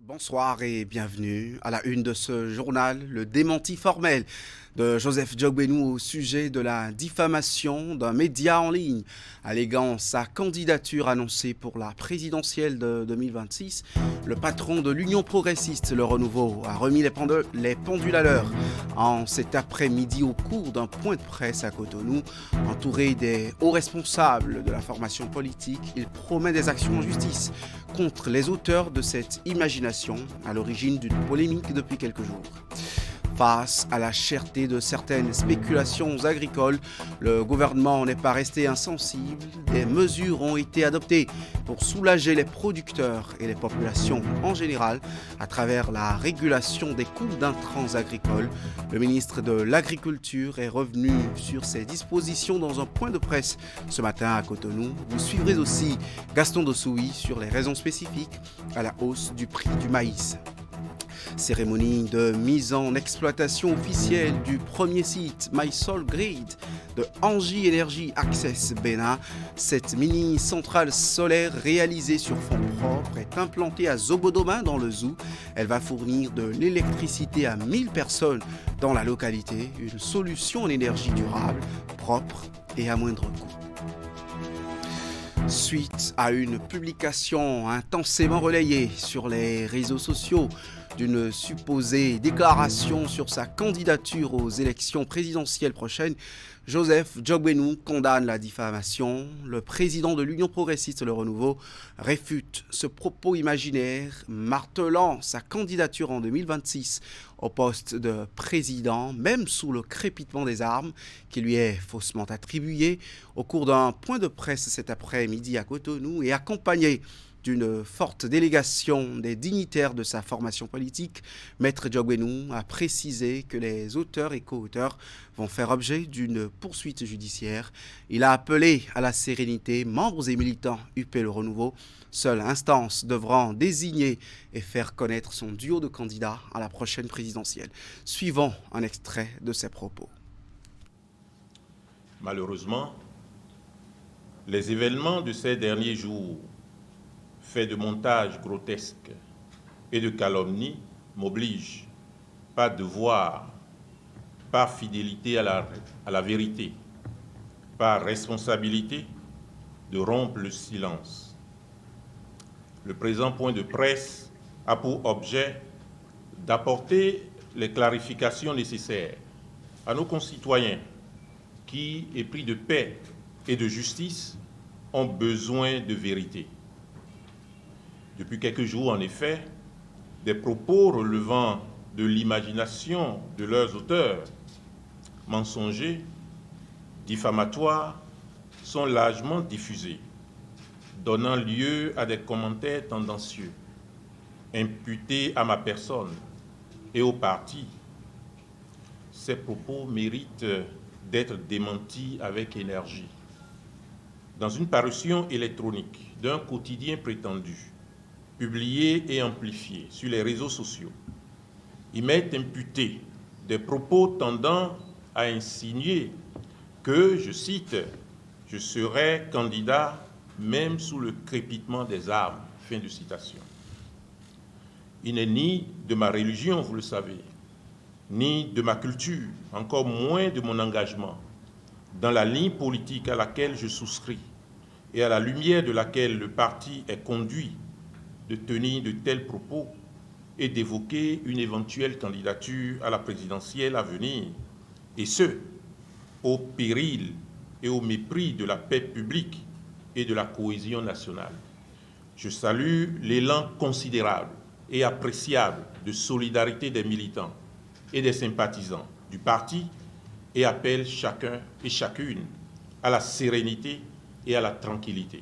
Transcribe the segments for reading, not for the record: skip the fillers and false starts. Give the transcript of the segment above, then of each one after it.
Bonsoir et bienvenue à la une de ce journal, le démenti formel de Joseph Djogbenou au sujet de la diffamation d'un média en ligne, alléguant sa candidature annoncée pour la présidentielle de 2026. Le patron de l'Union progressiste, le Renouveau, a remis les pendules à l'heure en cet après-midi au cours d'un point de presse à Cotonou. Entouré des hauts responsables de la formation politique, il promet des actions en justice contre les auteurs de cette imagination à l'origine d'une polémique depuis quelques jours. Face à la cherté de certaines spéculations agricoles, le gouvernement n'est pas resté insensible. Des mesures ont été adoptées pour soulager les producteurs et les populations en général à travers la régulation des coûts d'intrants agricoles. Le ministre de l'Agriculture est revenu sur ces dispositions dans un point de presse ce matin à Cotonou. Vous suivrez aussi Gaston Dossoui sur les raisons spécifiques à la hausse du prix du maïs. Cérémonie de mise en exploitation officielle du premier site MySol Grid de Engie Energy Access Bénin. Cette mini-centrale solaire réalisée sur fonds propres est implantée à Zobodoma dans le Zou. Elle va fournir de l'électricité à 1000 personnes dans la localité, une solution en énergie durable, propre et à moindre coût. Suite à une publication intensément relayée sur les réseaux sociaux d'une supposée déclaration sur sa candidature aux élections présidentielles prochaines, Joseph Djogbenou condamne la diffamation. Le président de l'Union progressiste, le Renouveau, réfute ce propos imaginaire, martelant sa candidature en 2026 au poste de président, même sous le crépitement des armes qui lui est faussement attribué. Au cours d'un point de presse cet après-midi à Cotonou et accompagné d'une forte délégation des dignitaires de sa formation politique, Maître Djogbenou a précisé que les auteurs et co-auteurs vont faire objet d'une poursuite judiciaire. Il a appelé à la sérénité membres et militants UP Le Renouveau, seule instance devront désigner et faire connaître son duo de candidats à la prochaine présidentielle. Suivons un extrait de ses propos. Malheureusement, les événements de ces derniers jours, faits de montages grotesques et de calomnies, m'obligent, par devoir, par fidélité à la vérité, par responsabilité, de rompre le silence. Le présent point de presse a pour objet d'apporter les clarifications nécessaires à nos concitoyens qui, épris de paix et de justice, ont besoin de vérité. Depuis quelques jours, en effet, des propos relevant de l'imagination de leurs auteurs, mensongers, diffamatoires, sont largement diffusés, donnant lieu à des commentaires tendancieux, imputés à ma personne et au parti. Ces propos méritent d'être démentis avec énergie. Dans une parution électronique d'un quotidien prétendu, publié et amplifié sur les réseaux sociaux, il m'est imputé des propos tendant à insinuer que, je cite, « je serai candidat même sous le crépitement des armes ». Fin de citation. Il n'est ni de ma religion, vous le savez, ni de ma culture, encore moins de mon engagement, dans la ligne politique à laquelle je souscris et à la lumière de laquelle le parti est conduit, de tenir de tels propos et d'évoquer une éventuelle candidature à la présidentielle à venir, et ce, au péril et au mépris de la paix publique et de la cohésion nationale. Je salue l'élan considérable et appréciable de solidarité des militants et des sympathisants du parti et appelle chacun et chacune à la sérénité et à la tranquillité.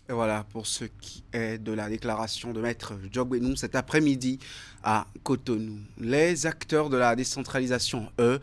Et voilà pour ce qui est de la déclaration de Maître Djogbenou cet après-midi à Cotonou. Les acteurs de la décentralisation, eux,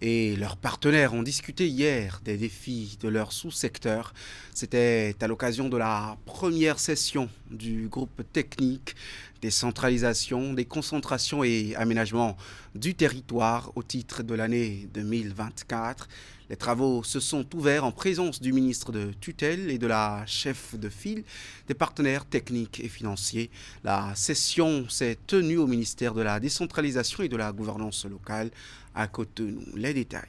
et leurs partenaires ont discuté hier des défis de leur sous-secteur. C'était à l'occasion de la première session du groupe technique décentralisation, déconcentration et aménagement du territoire au titre de l'année 2024. Les travaux se sont ouverts en présence du ministre de tutelle et de la chef de file des partenaires techniques et financiers. La session s'est tenue au ministère de la décentralisation et de la gouvernance locale à Cotonou. Les détails.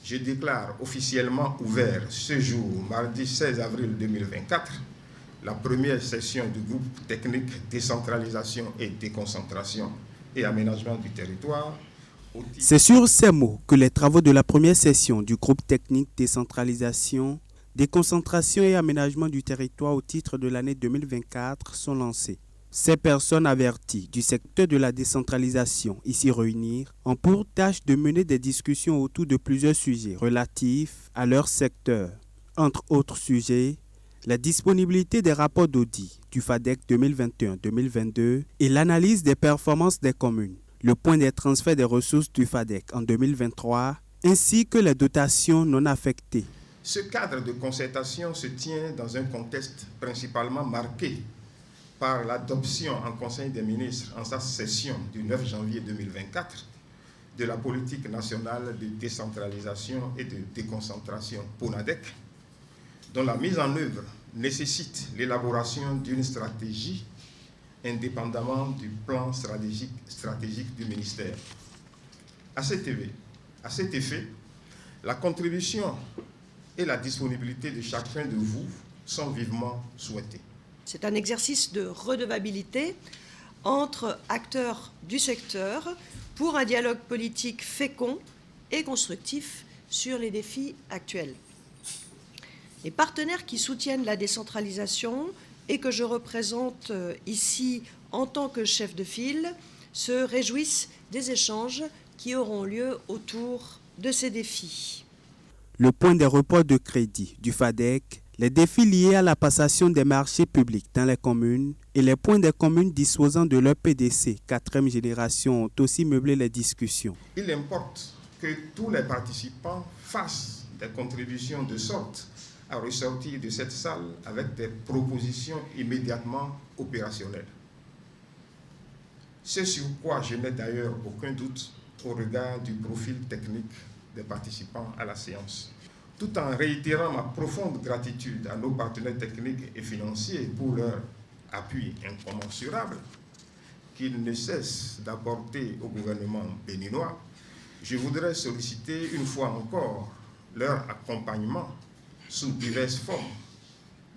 Je déclare officiellement ouvert ce jour, mardi 16 avril 2024, la première session du groupe technique décentralisation et déconcentration et aménagement du territoire. C'est sur ces mots que les travaux de la première session du groupe technique décentralisation, déconcentration et aménagement du territoire au titre de l'année 2024 sont lancés. Ces personnes averties du secteur de la décentralisation ici réunies ont pour tâche de mener des discussions autour de plusieurs sujets relatifs à leur secteur. Entre autres sujets, la disponibilité des rapports d'audit du FADEC 2021-2022 et l'analyse des performances des communes, le point des transferts des ressources du FADEC en 2023, ainsi que les dotations non affectées. Ce cadre de concertation se tient dans un contexte principalement marqué par l'adoption en Conseil des ministres en sa session du 9 janvier 2024 de la politique nationale de décentralisation et de déconcentration PONADEC, dont la mise en œuvre nécessite l'élaboration d'une stratégie indépendamment du plan stratégique du ministère. À cet effet, la contribution et la disponibilité de chacun de vous sont vivement souhaitées. C'est un exercice de redevabilité entre acteurs du secteur pour un dialogue politique fécond et constructif sur les défis actuels. Les partenaires qui soutiennent la décentralisation et que je représente ici en tant que chef de file se réjouissent des échanges qui auront lieu autour de ces défis. Le point des reports de crédit du FADEC, les défis liés à la passation des marchés publics dans les communes et les points des communes disposant de leur PDC 4e génération ont aussi meublé les discussions. Il importe que tous les participants fassent des contributions de sorte à ressortir de cette salle avec des propositions immédiatement opérationnelles. C'est sur quoi je n'ai d'ailleurs aucun doute au regard du profil technique des participants à la séance. Tout en réitérant ma profonde gratitude à nos partenaires techniques et financiers pour leur appui incommensurable qu'ils ne cessent d'apporter au gouvernement béninois, je voudrais solliciter une fois encore leur accompagnement sous diverses formes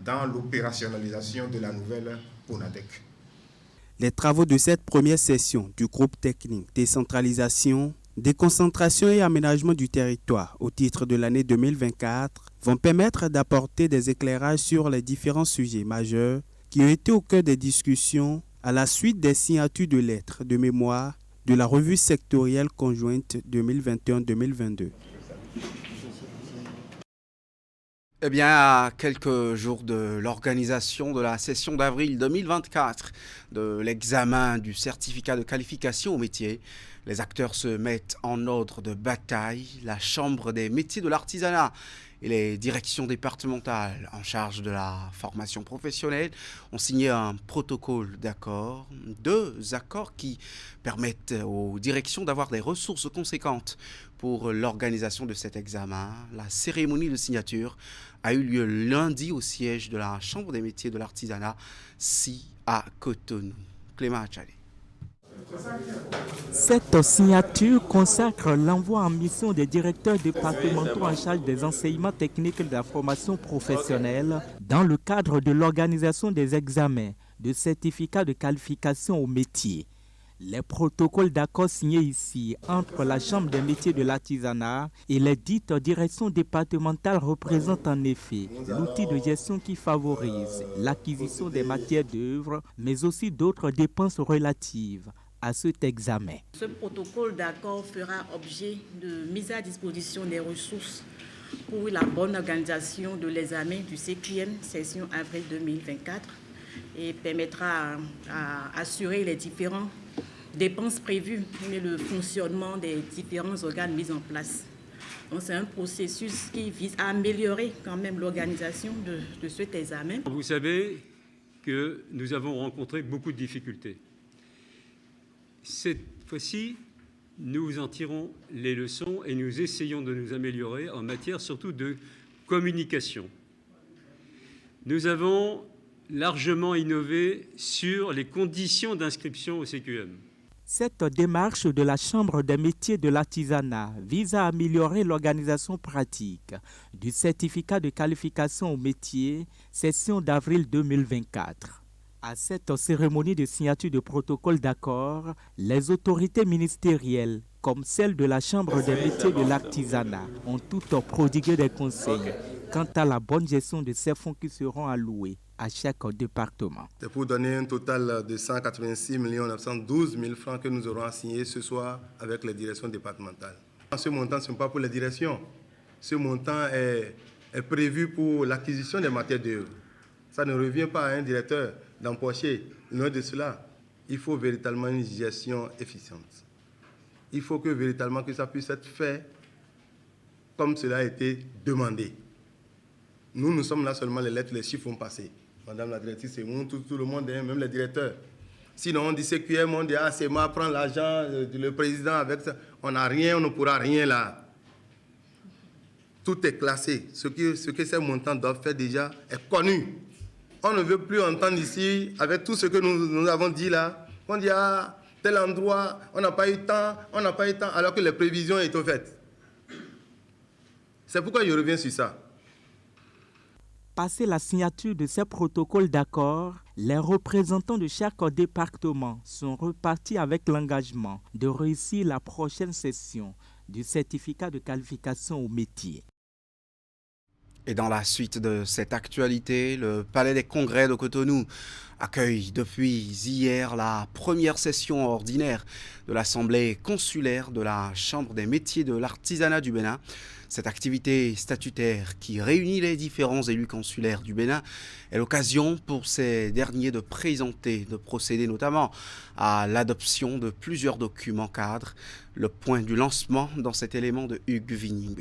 dans l'opérationnalisation de la nouvelle PONADEC. Les travaux de cette première session du groupe technique décentralisation, déconcentration et aménagement du territoire au titre de l'année 2024 vont permettre d'apporter des éclairages sur les différents sujets majeurs qui ont été au cœur des discussions à la suite des signatures de lettres de mémoire de la revue sectorielle conjointe 2021-2022. Eh bien, à quelques jours de l'organisation de la session d'avril 2024 de l'examen du certificat de qualification au métier, les acteurs se mettent en ordre de bataille. La Chambre des métiers de l'artisanat et les directions départementales en charge de la formation professionnelle ont signé un protocole d'accord, 2 accords qui permettent aux directions d'avoir des ressources conséquentes pour l'organisation de cet examen. La cérémonie de signature a eu lieu lundi au siège de la Chambre des métiers de l'artisanat, à Cotonou. Clément Achale. Cette signature consacre l'envoi en mission des directeurs départementaux en charge des enseignements techniques et de la formation professionnelle dans le cadre de l'organisation des examens de certificats de qualification au métier. Les protocoles d'accord signés ici entre la Chambre des métiers de l'artisanat et les dites directions départementales représentent en effet l'outil de gestion qui favorise l'acquisition des matières d'œuvre, mais aussi d'autres dépenses relatives à cet examen. Ce protocole d'accord fera objet de mise à disposition des ressources pour la bonne organisation de l'examen du 5e session avril 2024 et permettra à assurer les différentes dépenses prévues et le fonctionnement des différents organes mis en place. Donc c'est un processus qui vise à améliorer quand même l'organisation de cet examen. Vous savez que nous avons rencontré beaucoup de difficultés. Cette fois-ci, nous en tirons les leçons et nous essayons de nous améliorer en matière surtout de communication. Nous avons largement innové sur les conditions d'inscription au CQM. Cette démarche de la Chambre des métiers de l'artisanat vise à améliorer l'organisation pratique du certificat de qualification au métier, session d'avril 2024. À cette cérémonie de signature de protocole d'accord, les autorités ministérielles, comme celle de la Chambre des métiers de l'artisanat, ont toutes prodigué des conseils quant à la bonne gestion de ces fonds qui seront alloués à chaque département. C'est pour donner un total de 186 912 000 francs que nous aurons assigné ce soir avec les directions départementales. Ce montant, ce n'est pas pour les directions. Ce montant est prévu pour l'acquisition des matières d'œuvre. Ça ne revient pas à un directeur d'empocher. Loin de cela, il faut véritablement une gestion efficiente. Il faut que véritablement que ça puisse être fait comme cela a été demandé. Nous sommes là seulement, les lettres, les chiffres vont passer. Madame la directrice, c'est nous, tout le monde, même les directeurs. Sinon, on dit CQM, on dit c'est moi, prends l'argent, le président avec ça. On n'a rien, on ne pourra rien là. Tout est classé. Ce que ces montants doivent faire déjà est connu. On ne veut plus entendre ici, avec tout ce que nous avons dit là, on dit tel endroit, on n'a pas eu temps, alors que les prévisions étaient faites. C'est pourquoi je reviens sur ça. Passé la signature de ces protocoles d'accord, les représentants de chaque département sont repartis avec l'engagement de réussir la prochaine session du certificat de qualification au métier. Et dans la suite de cette actualité, le Palais des Congrès de Cotonou accueille depuis hier la première session ordinaire de l'Assemblée consulaire de la Chambre des métiers de l'artisanat du Bénin. Cette activité statutaire qui réunit les différents élus consulaires du Bénin est l'occasion pour ces derniers de présenter, de procéder notamment à l'adoption de plusieurs documents cadres. Le point du lancement dans cet élément de Hugues Vigningbe.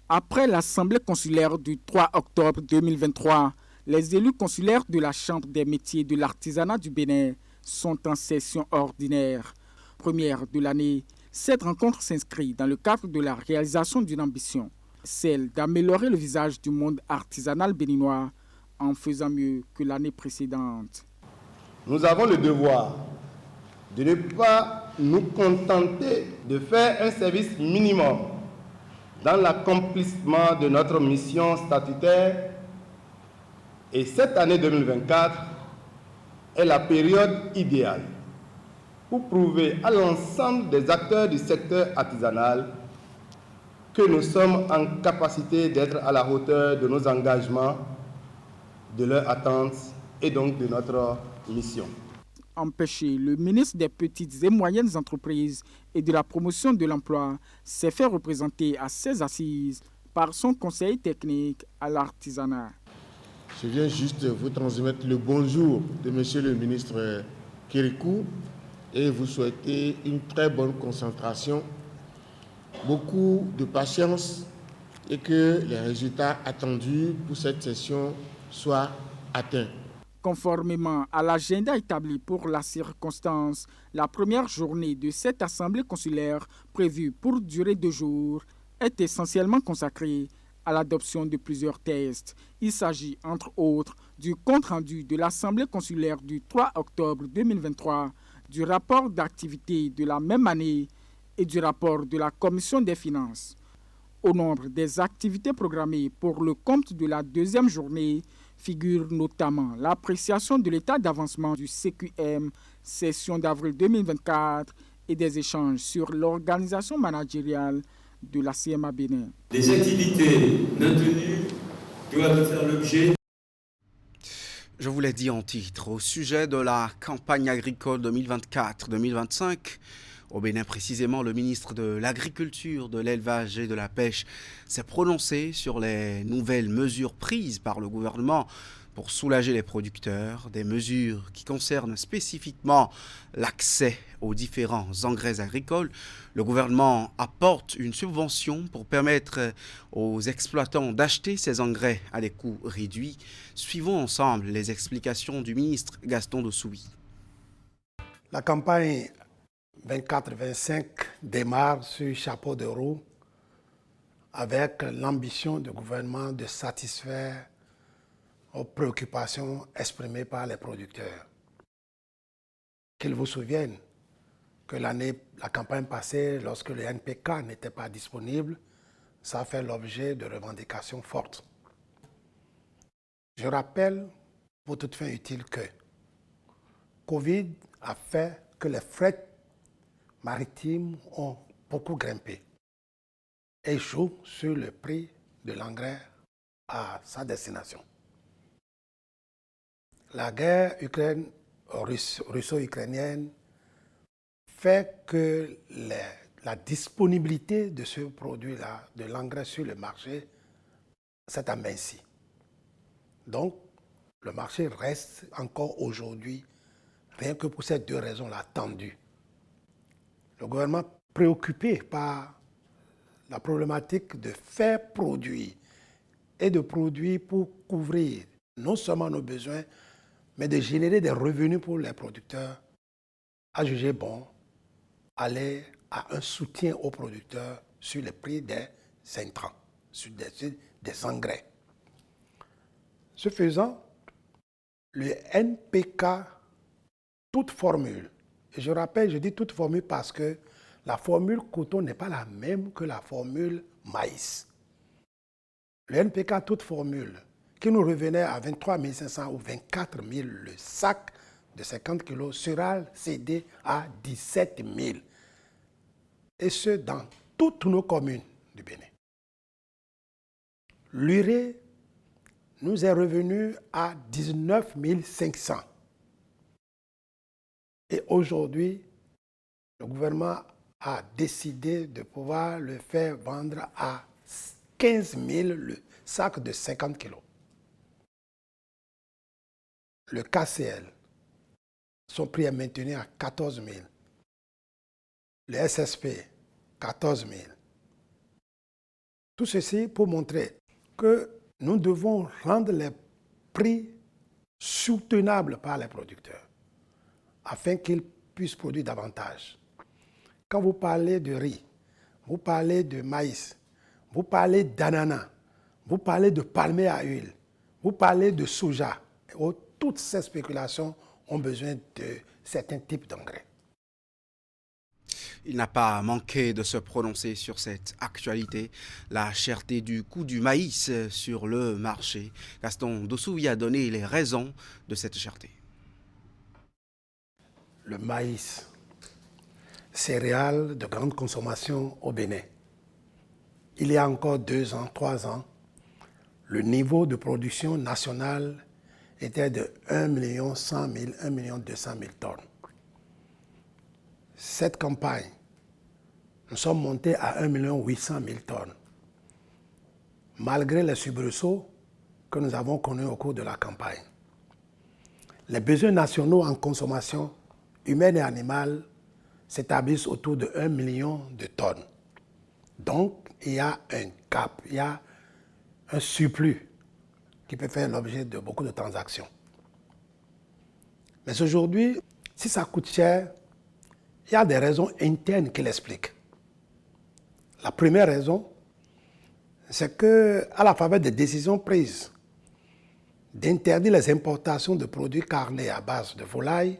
Après l'Assemblée consulaire du 3 octobre 2023, les élus consulaires de la Chambre des métiers de l'artisanat du Bénin sont en session ordinaire. Première de l'année, cette rencontre s'inscrit dans le cadre de la réalisation d'une ambition, celle d'améliorer le visage du monde artisanal béninois en faisant mieux que l'année précédente. Nous avons le devoir de ne pas nous contenter de faire un service minimum dans l'accomplissement de notre mission statutaire. Et cette année 2024 est la période idéale pour prouver à l'ensemble des acteurs du secteur artisanal que nous sommes en capacité d'être à la hauteur de nos engagements, de leurs attentes et donc de notre mission. Empêché, le ministre des Petites et Moyennes Entreprises et de la Promotion de l'Emploi s'est fait représenter à ces assises par son conseil technique à l'artisanat. Je viens juste vous transmettre le bonjour de monsieur le ministre Kérékou et vous souhaiter une très bonne concentration, beaucoup de patience et que les résultats attendus pour cette session soient atteints. Conformément à l'agenda établi pour la circonstance, la première journée de cette assemblée consulaire, prévue pour durer 2 jours, est essentiellement consacrée à l'adoption de plusieurs textes. Il s'agit, entre autres, du compte-rendu de l'assemblée consulaire du 3 octobre 2023, du rapport d'activité de la même année et du rapport de la Commission des finances. Au nombre des activités programmées pour le compte de la deuxième journée, figure notamment l'appréciation de l'état d'avancement du CQM, session d'avril 2024, et des échanges sur l'organisation managériale de la CMA Bénin. Les activités maintenues doivent faire l'objet. Je vous l'ai dit en titre, au sujet de la campagne agricole 2024-2025, au Bénin précisément, le ministre de l'Agriculture, de l'Élevage et de la Pêche s'est prononcé sur les nouvelles mesures prises par le gouvernement pour soulager les producteurs, des mesures qui concernent spécifiquement l'accès aux différents engrais agricoles. Le gouvernement apporte une subvention pour permettre aux exploitants d'acheter ces engrais à des coûts réduits. Suivons ensemble les explications du ministre Gaston Dossoui. La campagne 24-25 démarre sur chapeau de roue avec l'ambition du gouvernement de satisfaire aux préoccupations exprimées par les producteurs. Qu'ils vous souviennent que la campagne passée, lorsque le NPK n'était pas disponible, ça a fait l'objet de revendications fortes. Je rappelle, pour toute fin utile, que Covid a fait que les frais maritimes ont beaucoup grimpé et jouent sur le prix de l'engrais à sa destination. La guerre russo-ukrainienne fait que la disponibilité de ce produit-là, de l'engrais sur le marché, s'est amincie. Donc, le marché reste encore aujourd'hui, rien que pour ces deux raisons-là, tendu. Le gouvernement préoccupé par la problématique de faire produire et de produire pour couvrir non seulement nos besoins, mais de générer des revenus pour les producteurs, a jugé bon aller à un soutien aux producteurs sur le prix des intrants, sur des engrais. Ce faisant, le NPK, toute formule, et je rappelle, je dis toute formule parce que la formule coton n'est pas la même que la formule maïs. Le NPK, toute formule, qui nous revenait à 23 500 ou 24 000 le sac de 50 kg, sera cédé à 17 000. Et ce, dans toutes nos communes du Bénin. L'urée nous est revenu à 19 500. Et aujourd'hui, le gouvernement a décidé de pouvoir le faire vendre à 15 000 le sac de 50 kg. Le KCL, son prix est maintenu à 14 000. Le SSP, 14 000. Tout ceci pour montrer que nous devons rendre les prix soutenables par les producteurs afin qu'ils puissent produire davantage. Quand vous parlez de riz, vous parlez de maïs, vous parlez d'ananas, vous parlez de palmier à huile, vous parlez de soja. Toutes ces spéculations ont besoin de certains types d'engrais. Il n'a pas manqué de se prononcer sur cette actualité, la cherté du coût du maïs sur le marché. Gaston Dossou y a donné les raisons de cette cherté. Le maïs, céréale de grande consommation au Bénin. Il y a encore 2 ans, 3 ans, le niveau de production nationale était de 1 100 000, 1 200 000 tonnes. Cette campagne, nous sommes montés à 1 800 000 tonnes, malgré les soubresauts que nous avons connus au cours de la campagne. Les besoins nationaux en consommation humaine et animale s'établissent autour de 1 million de tonnes. Donc, il y a un cap, il y a un surplus qui peut faire l'objet de beaucoup de transactions. Mais aujourd'hui, si ça coûte cher, il y a des raisons internes qui l'expliquent. La première raison, c'est qu'à la faveur des décisions prises d'interdire les importations de produits carnés à base de volaille,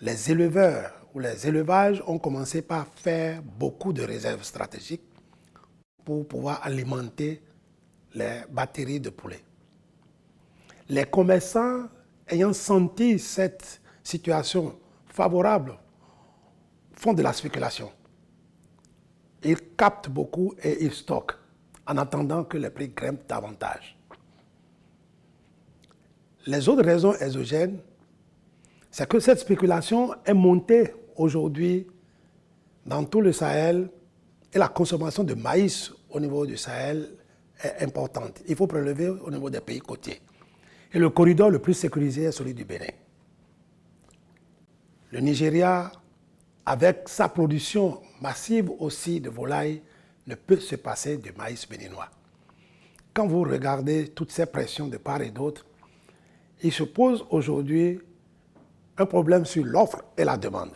les éleveurs ou les élevages ont commencé par faire beaucoup de réserves stratégiques pour pouvoir alimenter les batteries de poulets. Les commerçants ayant senti cette situation favorable font de la spéculation. Ils captent beaucoup et ils stockent en attendant que les prix grimpent davantage. Les autres raisons exogènes, c'est que cette spéculation est montée aujourd'hui dans tout le Sahel et la consommation de maïs au niveau du Sahel est importante. Il faut prélever au niveau des pays côtiers. Et le corridor le plus sécurisé est celui du Bénin. Le Nigeria, avec sa production massive aussi de volailles, ne peut se passer du maïs béninois. Quand vous regardez toutes ces pressions de part et d'autre, il se pose aujourd'hui un problème sur l'offre et la demande.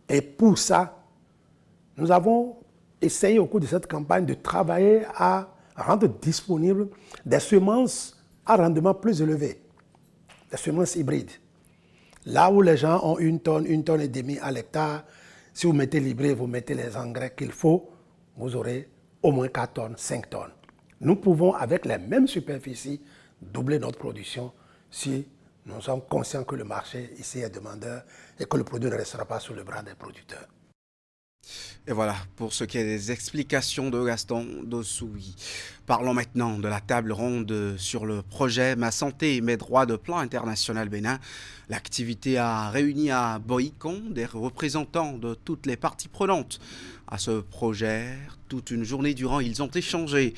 Et pour ça, nous avons essayé au cours de cette campagne de travailler à rendre disponibles des semences à rendement plus élevé, des semences hybrides. Là où les gens ont 1 tonne et demie à l'hectare, si vous mettez l'hybride, vous mettez les engrais qu'il faut, vous aurez au moins 4 tonnes, 5 tonnes. Nous pouvons, avec les mêmes superficies, doubler notre production si nous sommes conscients que le marché ici est demandeur et que le produit ne restera pas sous le bras des producteurs. Et voilà, pour ce qui est des explications de Gaston Dossoui. Parlons maintenant de la table ronde sur le projet Ma Santé, Mes Droits de plan international Bénin. L'activité a réuni à Boïcon des représentants de toutes les parties prenantes à ce projet. Toute une journée durant, ils ont échangé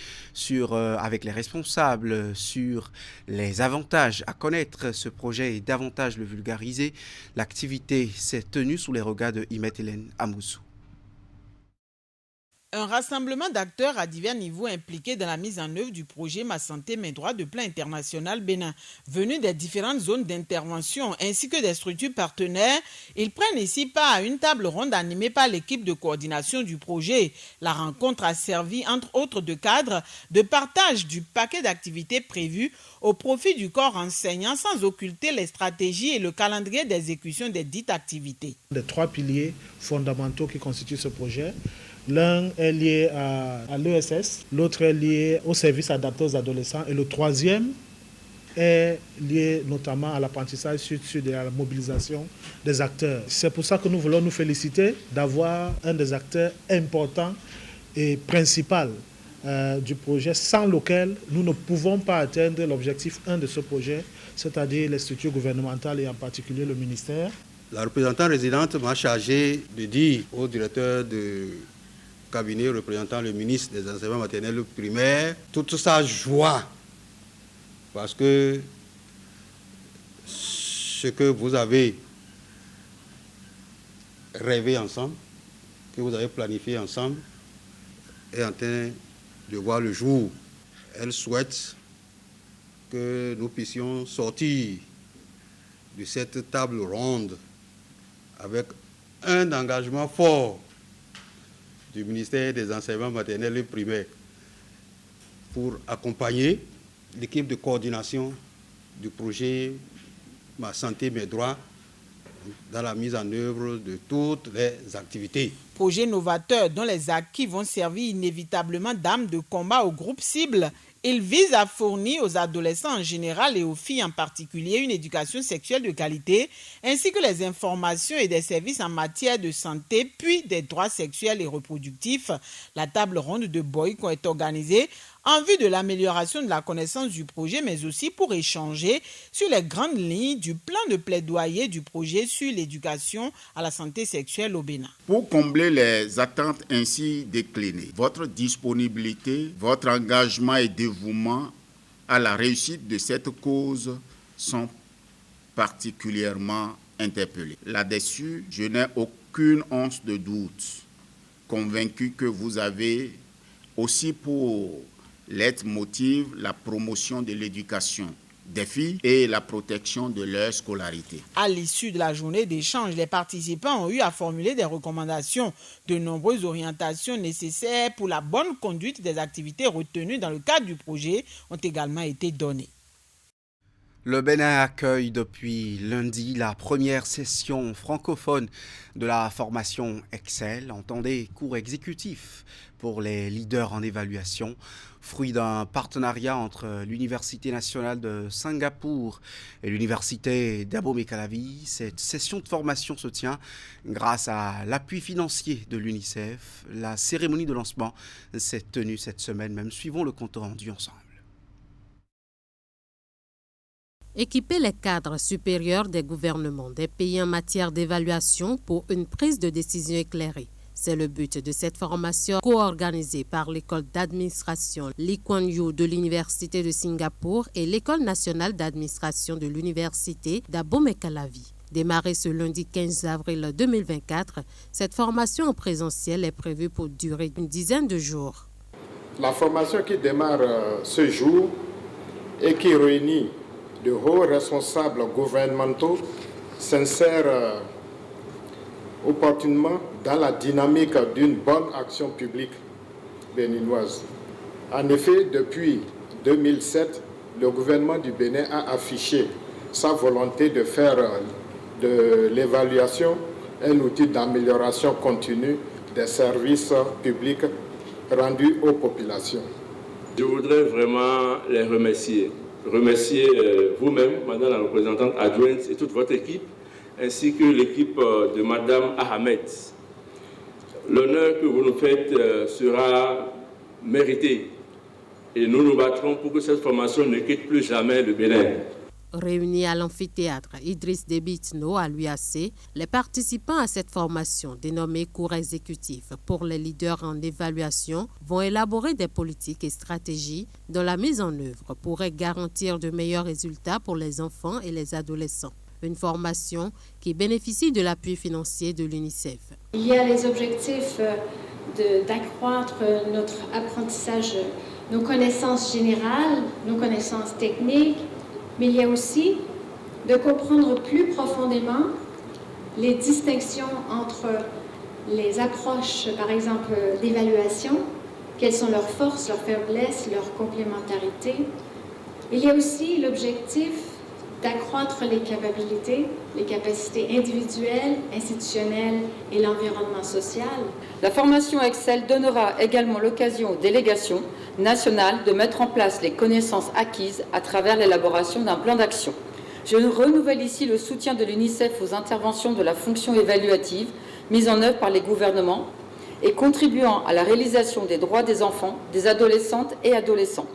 avec les responsables sur les avantages à connaître ce projet et davantage le vulgariser. L'activité s'est tenue sous les regards de Imet Hélène Amoussou. Un rassemblement d'acteurs à divers niveaux impliqués dans la mise en œuvre du projet Ma Santé, Mes Droits de plan international Bénin. Venus des différentes zones d'intervention ainsi que des structures partenaires, ils prennent ici part à une table ronde animée par l'équipe de coordination du projet. La rencontre a servi, entre autres de cadre, de partage du paquet d'activités prévues au profit du corps enseignant sans occulter les stratégies et le calendrier d'exécution des dites activités. Les 3 piliers fondamentaux qui constituent ce projet. L'un est lié à l'ESS, l'autre est lié aux services adaptés aux adolescents et le troisième est lié notamment à l'apprentissage sud-sud et à la mobilisation des acteurs. C'est pour ça que nous voulons nous féliciter d'avoir un des acteurs importants et principal du projet, sans lequel nous ne pouvons pas atteindre l'objectif 1 de ce projet, c'est-à-dire les structures gouvernementales et en particulier le ministère. La représentante résidente m'a chargé de dire au directeur de cabinet représentant le ministre des enseignements maternels primaires toute sa joie, parce que ce que vous avez rêvé ensemble, que vous avez planifié ensemble, est en train de voir le jour. Elle souhaite que nous puissions sortir de cette table ronde avec un engagement fort du ministère des enseignements maternels et primaires pour accompagner l'équipe de coordination du projet Ma Santé, Mes Droits dans la mise en œuvre de toutes les activités. Projet novateur dont les acquis vont servir inévitablement d'armes de combat au groupe cible. Il vise à fournir aux adolescents en général et aux filles en particulier une éducation sexuelle de qualité, ainsi que les informations et des services en matière de santé, puis des droits sexuels et reproductifs. La table ronde de Boïcon est organisée en vue de l'amélioration de la connaissance du projet, mais aussi pour échanger sur les grandes lignes du plan de plaidoyer du projet sur l'éducation à la santé sexuelle au Bénin. Pour combler les attentes ainsi déclinées, votre disponibilité, votre engagement et dévouement à la réussite de cette cause sont particulièrement interpellés. Là-dessus, je n'ai aucune once de doute, convaincu que vous avez aussi pour leitmotiv la promotion de l'éducation des filles et la protection de leur scolarité. À l'issue de la journée d'échange, les participants ont eu à formuler des recommandations. De nombreuses orientations nécessaires pour la bonne conduite des activités retenues dans le cadre du projet ont également été données. Le Bénin accueille depuis lundi la première session francophone de la formation Excel, entendez cours exécutifs pour les leaders en évaluation, fruit d'un partenariat entre l'Université nationale de Singapour et l'Université d'Abomey-Calavi. Cette session de formation se tient grâce à l'appui financier de l'UNICEF. La cérémonie de lancement s'est tenue cette semaine même. Suivons le compte rendu ensemble. Équiper les cadres supérieurs des gouvernements des pays en matière d'évaluation pour une prise de décision éclairée. C'est le but de cette formation co-organisée par l'école d'administration Lee Kuan Yew de l'Université de Singapour et l'école nationale d'administration de l'Université d'Abomey-Calavi. Démarrée ce lundi 15 avril 2024, cette formation en présentiel est prévue pour durer une dizaine de jours. La formation qui démarre ce jour et qui réunit de hauts responsables gouvernementaux s'insère opportunément dans la dynamique d'une bonne action publique béninoise. En effet, depuis 2007, le gouvernement du Bénin a affiché sa volonté de faire de l'évaluation un outil d'amélioration continue des services publics rendus aux populations. Je voudrais vraiment les remercier. Remercier vous-même, Madame la représentante adjointe et toute votre équipe, ainsi que l'équipe de Madame Ahmed. L'honneur que vous nous faites sera mérité et nous nous battrons pour que cette formation ne quitte plus jamais le Bénin. Réunis à l'amphithéâtre Idriss Déby Itno à l'UAC, les participants à cette formation, dénommée cours exécutif pour les leaders en évaluation, vont élaborer des politiques et stratégies dont la mise en œuvre pourrait garantir de meilleurs résultats pour les enfants et les adolescents. Une formation qui bénéficie de l'appui financier de l'UNICEF. Il y a les objectifs d'accroître notre apprentissage, nos connaissances générales, nos connaissances techniques, mais il y a aussi de comprendre plus profondément les distinctions entre les approches, par exemple, d'évaluation, quelles sont leurs forces, leurs faiblesses, leurs complémentarités. Il y a aussi l'objectif d'accroître les capacités individuelles, institutionnelles et l'environnement social. La formation Excel donnera également l'occasion aux délégations nationales de mettre en place les connaissances acquises à travers l'élaboration d'un plan d'action. Je renouvelle ici le soutien de l'UNICEF aux interventions de la fonction évaluative mise en œuvre par les gouvernements et contribuant à la réalisation des droits des enfants, des adolescentes et adolescents.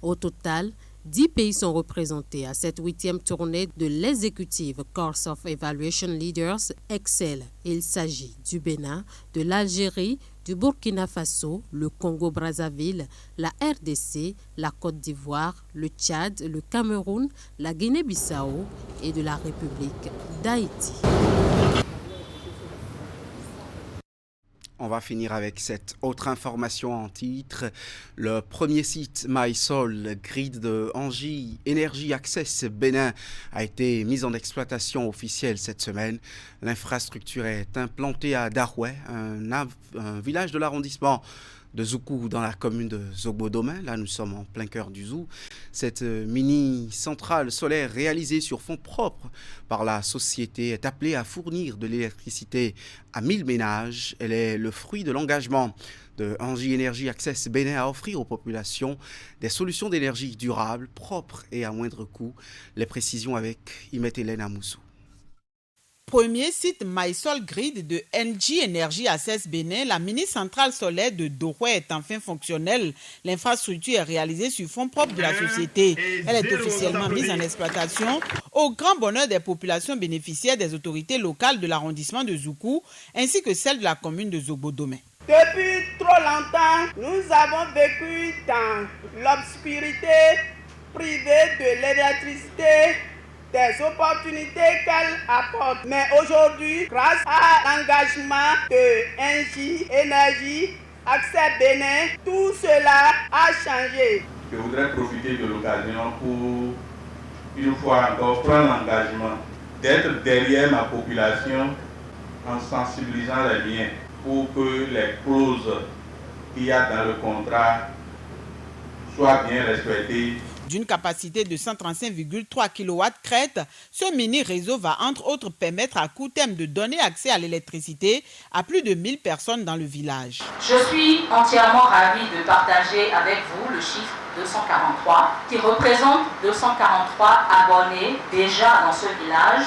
Au total, 10 pays sont représentés à cette 8e tournée de l'Executive Course of Evaluation Leaders Excel. Il s'agit du Bénin, de l'Algérie, du Burkina Faso, le Congo-Brazzaville, la RDC, la Côte d'Ivoire, le Tchad, le Cameroun, la Guinée-Bissau et de la République d'Haïti. On va finir avec cette autre information en titre. Le premier site MySol, grid de Engie Energy Access Bénin, a été mis en exploitation officielle cette semaine. L'infrastructure est implantée à Darouet, un village de l'arrondissement de Zoukou dans la commune de Zogbo-Domain. Là, nous sommes en plein cœur du Zou. Cette mini-centrale solaire réalisée sur fonds propres par la société est appelée à fournir de l'électricité à 1000 ménages. Elle est le fruit de l'engagement de Engie Energy Access Bénin à offrir aux populations des solutions d'énergie durables, propres et à moindre coût. Les précisions avec Imet Hélène Amoussou. Premier site MySol Grid de Engie Energy Access Bénin, la mini-centrale solaire de Dorouet est enfin fonctionnelle. L'infrastructure est réalisée sur fonds propres de la société. Elle est officiellement mise en exploitation au grand bonheur des populations bénéficiaires des autorités locales de l'arrondissement de Zoukou ainsi que celles de la commune de Zogbo-Domain. Depuis trop longtemps, nous avons vécu dans l'obscurité, privés de l'électricité, des opportunités qu'elle apporte. Mais aujourd'hui, grâce à l'engagement de Engie Energy Access Bénin, tout cela a changé. Je voudrais profiter de l'occasion pour, une fois encore, prendre l'engagement d'être derrière ma population en sensibilisant les liens pour que les clauses qu'il y a dans le contrat soient bien respectées. D'une capacité de 135,3 kW crête, ce mini-réseau va entre autres permettre à court terme de donner accès à l'électricité à plus de 1000 personnes dans le village. Je suis entièrement ravie de partager avec vous le chiffre 243 qui représente 243 abonnés déjà dans ce village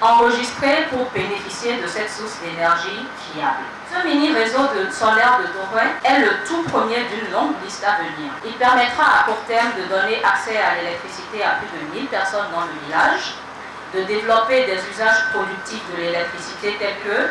enregistrés pour bénéficier de cette source d'énergie fiable. Ce mini-réseau solaire de Dorouet est le tout premier d'une longue liste à venir. Il permettra à court terme de donner accès à l'électricité à plus de 1000 personnes dans le village, de développer des usages productifs de l'électricité tels que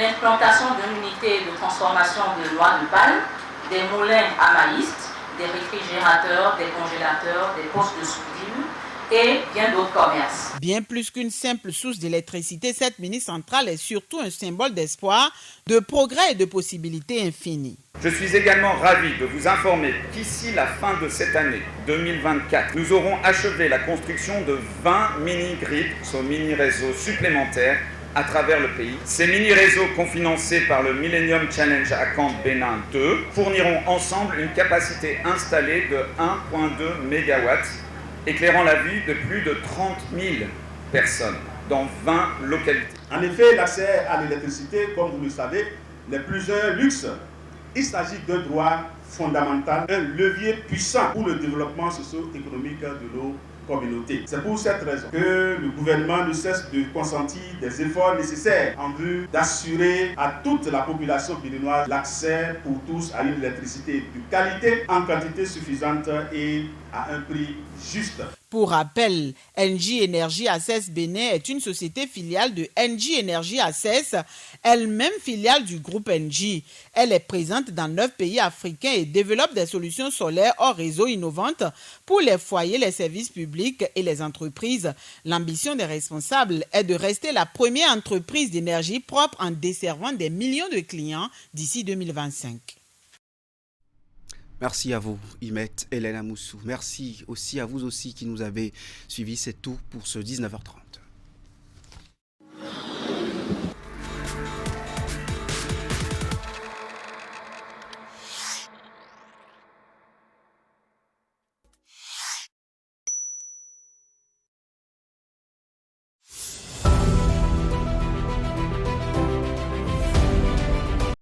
l'implantation d'une unité de transformation de noix de palme, des moulins à maïs, des réfrigérateurs, des congélateurs, des postes de soudure, et bien d'autres commerces. Bien plus qu'une simple source d'électricité, cette mini-centrale est surtout un symbole d'espoir, de progrès et de possibilités infinies. Je suis également ravi de vous informer qu'ici la fin de cette année 2024, nous aurons achevé la construction de 20 mini-grids, soit mini-réseaux supplémentaires à travers le pays. Ces mini-réseaux cofinancés par le Millennium Challenge Account Bénin 2 fourniront ensemble une capacité installée de 1,2 MW, éclairant la vie de plus de 30 000 personnes dans 20 localités. En effet, l'accès à l'électricité, comme vous le savez, n'est plus un luxe. Il s'agit d'un droit fondamental, un levier puissant pour le développement socio-économique de nos communautés. C'est pour cette raison que le gouvernement ne cesse de consentir des efforts nécessaires en vue d'assurer à toute la population béninoise l'accès pour tous à une électricité de qualité, en quantité suffisante et à un prix juste. Pour rappel, NJ Energy Access Bénin est une société filiale de NJ Energy Access, elle-même filiale du groupe NJ. Elle est présente dans 9 pays africains et développe des solutions solaires hors réseau innovantes pour les foyers, les services publics et les entreprises. L'ambition des responsables est de rester la première entreprise d'énergie propre en desservant des millions de clients d'ici 2025. Merci à vous, Imet, Hélène Amoussou. Merci aussi à vous aussi qui nous avez suivis. C'est tout pour ce 19h30.